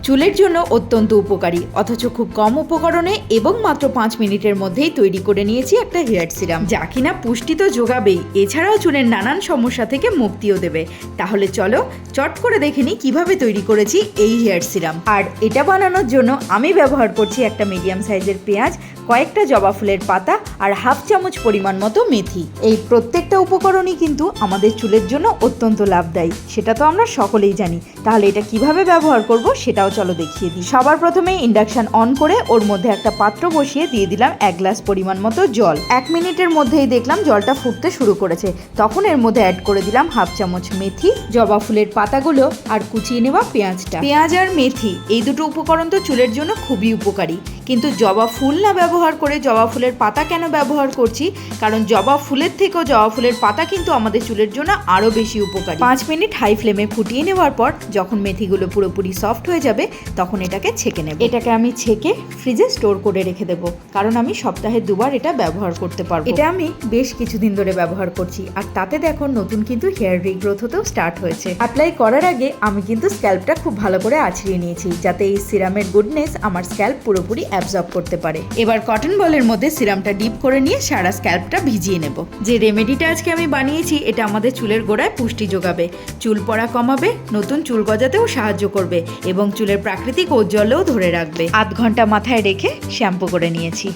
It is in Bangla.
চুলের জন্য অত্যন্ত উপকারী, অথচ খুব কম উপকরণে এবং মাত্র 5 মিনিটের মধ্যেই তৈরি করে নিয়েছি একটা হেয়ার সিরাম, যা কিনা পুষ্টি তো যোগাবেই, এছাড়াও চুলের নানান সমস্যা থেকে মুক্তিও দেবে। তাহলে চলো চট করে দেখে নিই কিভাবে তৈরি করেছি এই হেয়ার সিরাম। আর এটা বানানোর জন্য আমি ব্যবহার করছি একটা মিডিয়াম সাইজের পেঁয়াজ, কয়েকটা জবা ফুলের পাতা আর হাফ চামচ পরিমাণ মতো মেথি। এই প্রত্যেকটা উপকরণই কিন্তু আমাদের চুলের জন্য অত্যন্ত লাভদায়ী, সেটা তো আমরা সকলেই জানি। তাহলে এটা কিভাবে ব্যবহার করব সেটাও চলো দেখিয়ে দিই। সবার প্রথমে ইন্ডাকশন অন করে ওর মধ্যে একটা পাত্র বসিয়ে দিয়ে দিলাম 1 গ্লাস পরিমাণ মতো জল। 1 মিনিটের মধ্যেই দেখলাম জলটা ফুটতে শুরু করেছে। তখন এর মধ্যে অ্যাড করে দিলাম হাফ চামচ মেথি, জবা ফুলের পাতাগুলো আর কুচিয়ে নেওয়া পেঁয়াজটা। পেঁয়াজ আর মেথি এই দুটো উপকরণ তো চুলের জন্য খুবই উপকারী, কিন্তু জবা ফুল না ব্যবহার করে জবা ফুলের পাতা কেন ব্যবহার করছি? কারণ জবা ফুলের থেকেও জবা ফুলের পাতা কিন্তু আমাদের চুলের জন্য আরও বেশি উপকারী। 5 মিনিট হাই ফ্লেমে ফুটিয়ে নেওয়ার পর যখন মেথিগুলো পুরোপুরি সফট হয়ে যাবে তখন এটাকে ছেঁকে নেব। এটাকে আমি ছেঁকে ফ্রিজে স্টোর করে রেখে দেবো, কারণ আমি সপ্তাহে 2 বার এটা ব্যবহার করতে পারবো। এটা আমি বেশ কিছুদিন ধরে ব্যবহার করছি, আর তাতে দেখো নতুন কিন্তু হেয়ার রিগ্রোথ হতেও স্টার্ট হয়েছে। অ্যাপ্লাই করার আগে আমি কিন্তু স্ক্যাল্পটা খুব ভালো করে আছড়িয়ে নিয়েছি, যাতে এই সিরামের গুডনেস আমার স্ক্যাল্প পুরোপুরি অ্যাবজর্ব করতে পারে। এবার কটন বলের মধ্যে সিরামটা ডিপ করে নিয়ে সারা স্ক্যাল্পটা ভিজিয়ে নেব। যে রেমেডিটা আজকে আমি বানিয়েছি এটা আমাদের চুলের গোড়ায় পুষ্টি যোগাবে, চুল পড়া কমাবে, নতুন চুল গজাতেও সাহায্য করবে এবং চুলের প্রাকৃতিক ঔজ্জ্বল্যও ধরে রাখবে। 8 ঘন্টা মাথায় রেখে শ্যাম্পু করে নিয়েছি।